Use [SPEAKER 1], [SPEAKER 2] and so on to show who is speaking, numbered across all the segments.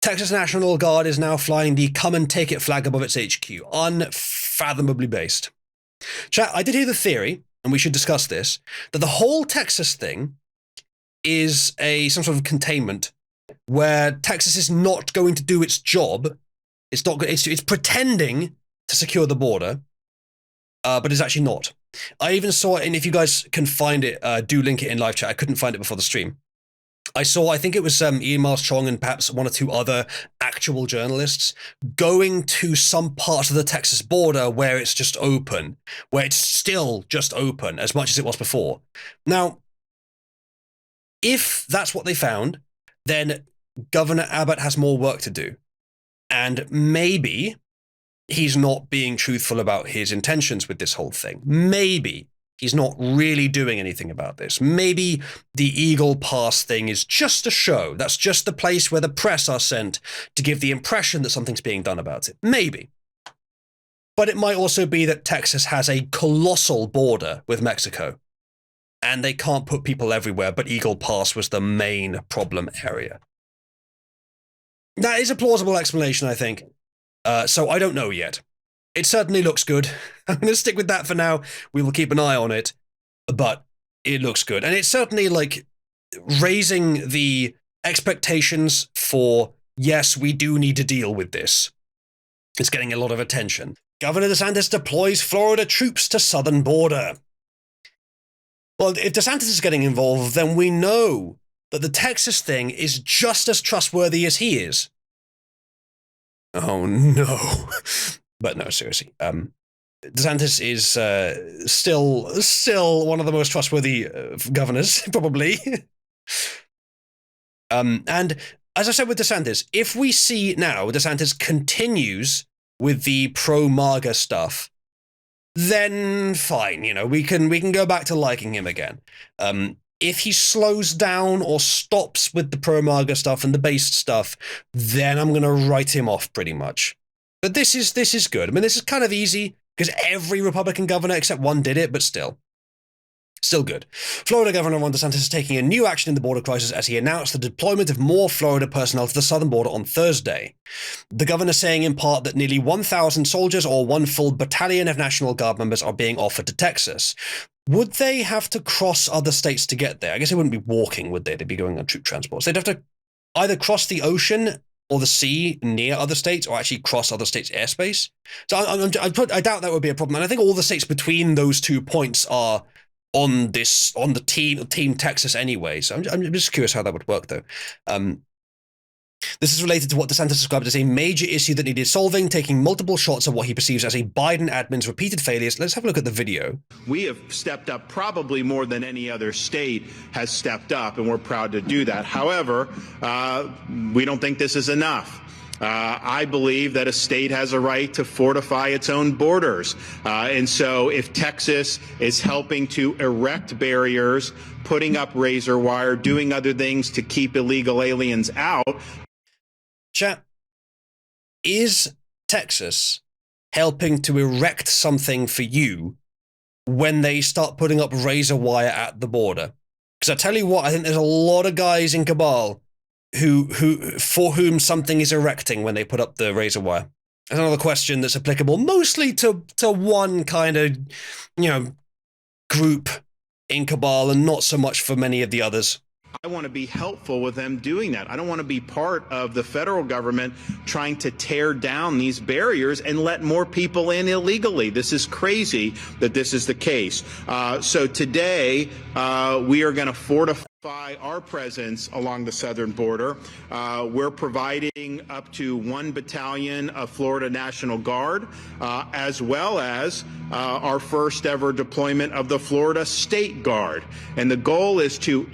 [SPEAKER 1] Texas National Guard is now flying the come and take it flag above its HQ. Unfathomably based. Chat, I did hear the theory, and we should discuss this, that the whole Texas thing is some sort of containment where Texas is not going to do its job. It's pretending to secure the border, but it's actually not. I even saw it, and if you guys can find it, do link it in live chat. I couldn't find it before the stream. I think it was Ian Miles Chong and perhaps one or two other actual journalists going to some parts of the Texas border where it's just open, where it's still just open as much as it was before. Now, if that's what they found, then Governor Abbott has more work to do. And maybe he's not being truthful about his intentions with this whole thing. Maybe he's not really doing anything about this. Maybe the Eagle Pass thing is just a show. That's just the place where the press are sent to give the impression that something's being done about it. Maybe. But it might also be that Texas has a colossal border with Mexico, and they can't put people everywhere, but Eagle Pass was the main problem area. That is a plausible explanation, I think. So I don't know yet. It certainly looks good. I'm going to stick with that for now. We will keep an eye on it, but it looks good. And it's certainly like raising the expectations for, yes, we do need to deal with this. It's getting a lot of attention. Governor DeSantis deploys Florida troops to southern border. Well, if DeSantis is getting involved, then we know that the Texas thing is just as trustworthy as he is. Oh, no. But no, seriously. DeSantis is still one of the most trustworthy governors, probably. And as I said with DeSantis, if we see now DeSantis continues with the pro-MAGA stuff, then fine, we can go back to liking him again. If he slows down or stops with the pro-MAGA stuff and the based stuff, then I'm going to write him off pretty much. But this is good. I mean, this is kind of easy because every Republican governor except one did it, but still good. Florida Governor Ron DeSantis is taking a new action in the border crisis as he announced the deployment of more Florida personnel to the southern border on Thursday. The governor saying in part that nearly 1,000 soldiers or one full battalion of National Guard members are being offered to Texas. Would they have to cross other states to get there? I guess they wouldn't be walking, would they? They'd be going on troop transports. They'd have to either cross the ocean or the sea near other states, or actually cross other states' airspace. So I doubt that would be a problem. And I think all the states between those 2 points are on the Team Texas anyway. So I'm just curious how that would work, though. This is related to what DeSantis described as a major issue that needed solving, taking multiple shots at what he perceives as a Biden admin's repeated failures. Let's have a look at the video.
[SPEAKER 2] We have stepped up probably more than any other state has stepped up, and we're proud to do that. However, we don't think this is enough. I believe that a state has a right to fortify its own borders. And so if Texas is helping to erect barriers, putting up razor wire, doing other things to keep illegal aliens out.
[SPEAKER 1] Chat, is Texas helping to erect something for you when they start putting up razor wire at the border? Because I tell you what, I think there's a lot of guys in Cabal for whom something is erecting when they put up the razor wire. That's another question that's applicable mostly to one kind of, group in Cabal and not so much for many of the others.
[SPEAKER 2] I want to be helpful with them doing that. I don't want to be part of the federal government trying to tear down these barriers and let more people in illegally. This is crazy that this is the case. So today, we are going to fortify our presence along the southern border. We're providing up to 1 battalion of Florida National Guard, as well as our first ever deployment of the Florida State Guard. And the goal is to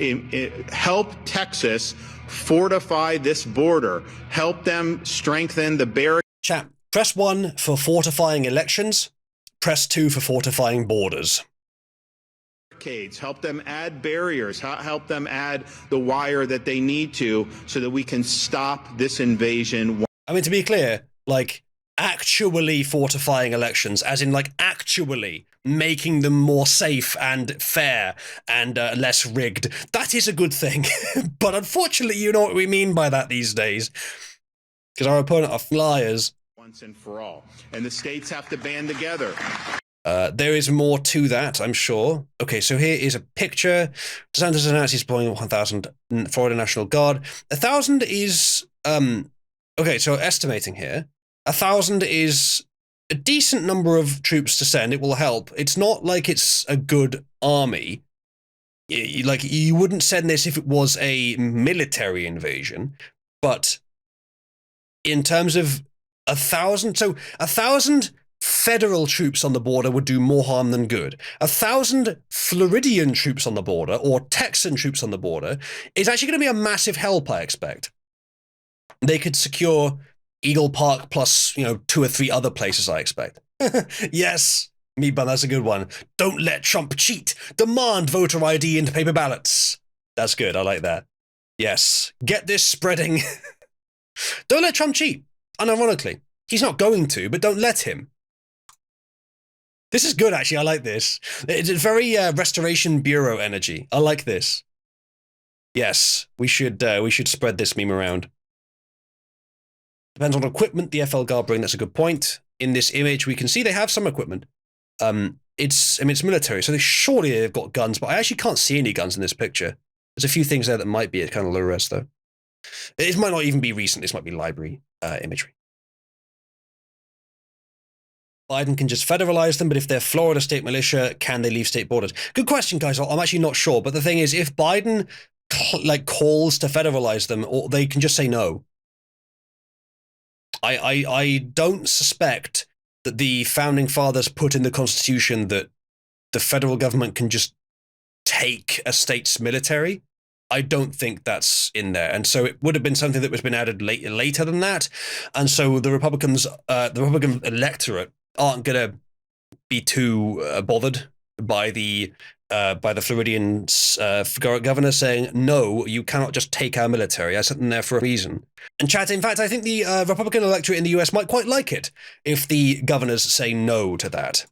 [SPEAKER 2] help Texas fortify this border, help them strengthen the barrier.
[SPEAKER 1] Chat, press 1 for fortifying elections, press 2 for fortifying borders.
[SPEAKER 2] Help them add barriers, help them add the wire that they need to so that we can stop this invasion.
[SPEAKER 1] I mean, to be clear, actually fortifying elections, as in actually making them more safe and fair and less rigged. That is a good thing. But unfortunately, you know what we mean by that these days. because our opponent are flyers.
[SPEAKER 2] Once and for all. And the states have to band together.
[SPEAKER 1] There is more to that, I'm sure. Okay, so here is a picture. DeSantis announced he's deploying 1,000 Florida National Guard. 1,000 is okay, so estimating here, 1,000 is a decent number of troops to send. It will help. It's not like it's a good army. Like, you wouldn't send this if it was a military invasion, but in terms of 1,000, so 1,000 federal troops on the border would do more harm than good. 1,000 Floridian troops on the border, or Texan troops on the border, is actually going to be a massive help, I expect. They could secure Eagle Park plus, 2 or 3 other places, I expect. Yes, Meatbun, that's a good one. Don't let Trump cheat. Demand voter ID into paper ballots. That's good, I like that. Yes, get this spreading. Don't let Trump cheat, unironically. He's not going to, but don't let him. This is good, actually. I like this. It's very Restoration Bureau energy. I like this. Yes, we should spread this meme around. Depends on equipment the FL Guard bring. That's a good point. In this image, we can see they have some equipment. It's military, so surely they've got guns, but I actually can't see any guns in this picture. There's a few things there that might be at kind of low res, though. It might not even be recent. This might be library imagery. Biden can just federalize them, but if they're Florida state militia, can they leave state borders? Good question, guys. I'm actually not sure, but the thing is, if Biden calls to federalize them, or they can just say no. I don't suspect that the founding fathers put in the Constitution that the federal government can just take a state's military. I don't think that's in there. And so it would have been something that was been added later than that. And so the Republican electorate aren't going to be too bothered by the Floridian governor saying, no, you cannot just take our military. I sent them there for a reason. And chat, in fact, I think the Republican electorate in the US might quite like it if the governors say no to that.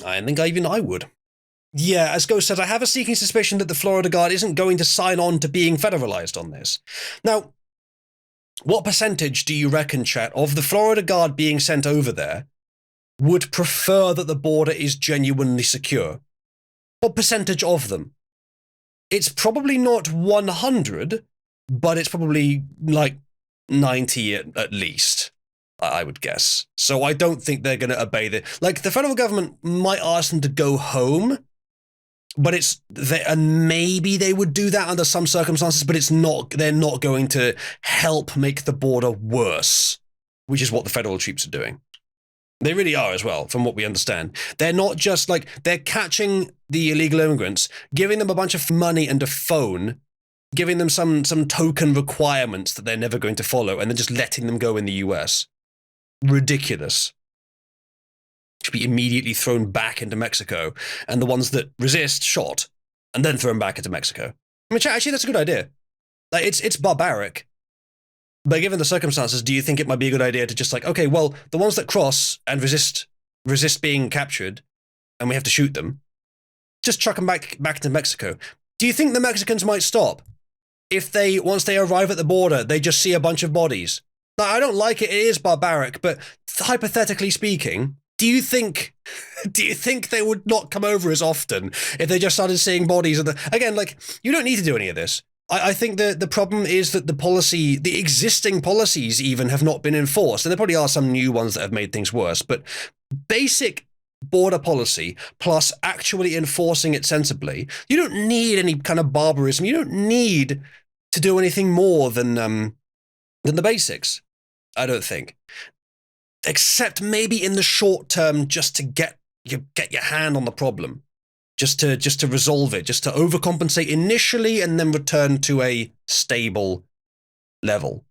[SPEAKER 1] I think even I would. Yeah, as Ghost said, I have a sneaking suspicion that the Florida Guard isn't going to sign on to being federalized on this. Now, what percentage do you reckon, chat, of the Florida Guard being sent over there would prefer that the border is genuinely secure? What percentage of them? It's probably not 100, but it's probably like 90 at least, I would guess. So I don't think they're going to obey the... Like, the federal government might ask them to go home, but and maybe they would do that under some circumstances, but they're not going to help make the border worse, which is what the federal troops are doing. They really are as well, from what we understand. They're not just they're catching the illegal immigrants, giving them a bunch of money and a phone, giving them some token requirements that they're never going to follow, and then just letting them go in the US. Ridiculous. Should be immediately thrown back into Mexico, and the ones that resist shot, and then thrown back into Mexico. I mean, actually, that's a good idea. It's barbaric. But given the circumstances, do you think it might be a good idea to just okay, well, the ones that cross and resist being captured, and we have to shoot them, just chuck them back into Mexico? Do you think the Mexicans might stop if once they arrive at the border, they just see a bunch of bodies? Now, I don't like it. It is barbaric, but hypothetically speaking, do you think they would not come over as often if they just started seeing bodies? Again, you don't need to do any of this. I think the problem is that the existing policies even have not been enforced. And there probably are some new ones that have made things worse, but basic border policy plus actually enforcing it sensibly, you don't need any kind of barbarism. You don't need to do anything more than the basics, I don't think. Except maybe in the short term, just to get your hand on the problem. Just to resolve it, just to overcompensate initially and then return to a stable level.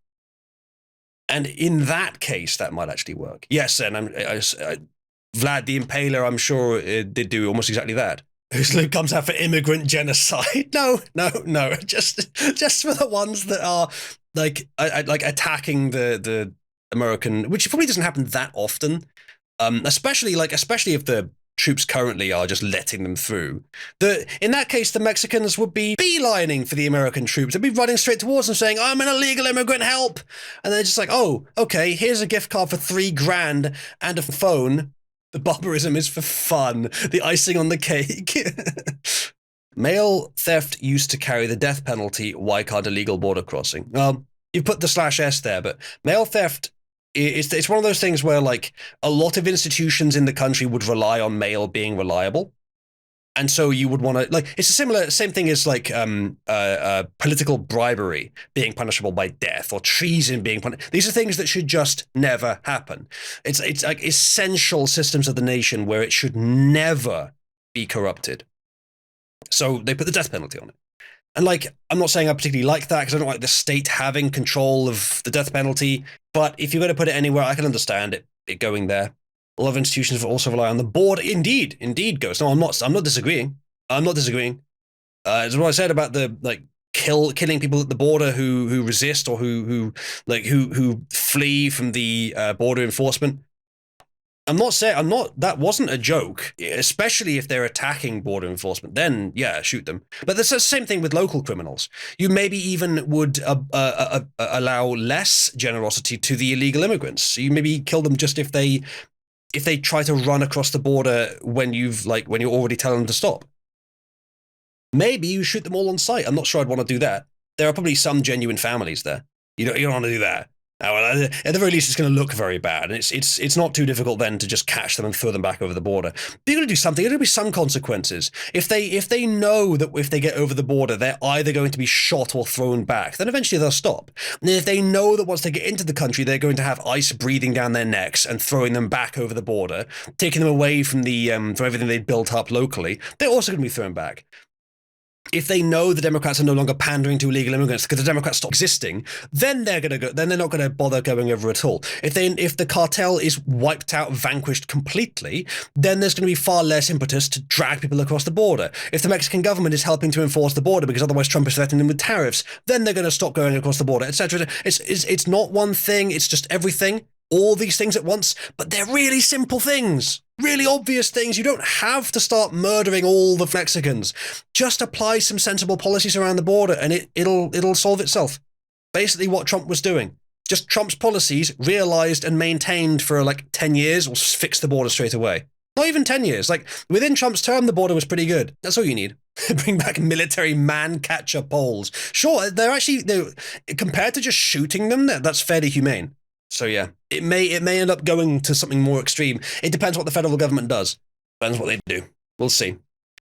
[SPEAKER 1] And in that case, that might actually work. Yes, and Vlad the Impaler, I'm sure, did do almost exactly that. Who comes out for immigrant genocide? No. Just for the ones that are attacking the American, which probably doesn't happen that often. Especially if the troops currently are, just letting them through. In that case, the Mexicans would be beelining for the American troops. They'd be running straight towards them saying, I'm an illegal immigrant, help! And they're just like, oh, okay, here's a gift card for $3,000 and a phone. The barbarism is for fun. The icing on the cake. Mail theft used to carry the death penalty. Why can't illegal border crossing? Well, you put the /s there, but mail theft, it's one of those things where, like, a lot of institutions in the country would rely on mail being reliable. And so you would want to, like, it's a same thing as, like, political bribery being punishable by death, or treason being punished. These are things that should just never happen. It's like essential systems of the nation where it should never be corrupted. So they put the death penalty on it. And, like, I'm not saying I particularly like that, because I don't like the state having control of the death penalty. But if you're going to put it anywhere, I can understand it going there. A lot of institutions also rely on the border. Indeed, Ghost. No, I'm not disagreeing. It's what I said about the, like, killing people at the border who resist, or who flee from the border enforcement. That wasn't a joke, especially if they're attacking border enforcement. Then, yeah, shoot them. But that's the same thing with local criminals. You maybe even would allow less generosity to the illegal immigrants. So you maybe kill them just if they try to run across the border when you're already telling them to stop. Maybe you shoot them all on sight. I'm not sure I'd want to do that. There are probably some genuine families there. You don't want to do that. Well, at the very least, it's going to look very bad, and it's not too difficult then to just catch them and throw them back over the border. But you're going to do something. There's going to be some consequences. If they know that if they get over the border, they're either going to be shot or thrown back, then eventually they'll stop. And if they know that once they get into the country, they're going to have ice breathing down their necks and throwing them back over the border, taking them away from from everything they'd built up locally, they're also going to be thrown back. If they know the Democrats are no longer pandering to illegal immigrants because the Democrats stop existing, then they're not going to bother going over at all. If the cartel is wiped out, vanquished completely, then there's going to be far less impetus to drag people across the border. If the Mexican government is helping to enforce the border because otherwise Trump is threatening them with tariffs, then they're going to stop going across the border, etc. It's not one thing, it's just everything. All these things at once, but they're really simple things, really obvious things. You don't have to start murdering all the Mexicans. Just apply some sensible policies around the border, and it'll solve itself. Basically, what Trump was doing, just Trump's policies realized and maintained for like 10 years will fix the border straight away. Not even 10 years. Like, within Trump's term, the border was pretty good. That's all you need. Bring back military man-catcher poles. Sure, they're compared to just shooting them, that's fairly humane. So yeah, it may end up going to something more extreme. It depends what the federal government does. Depends what they do. We'll see.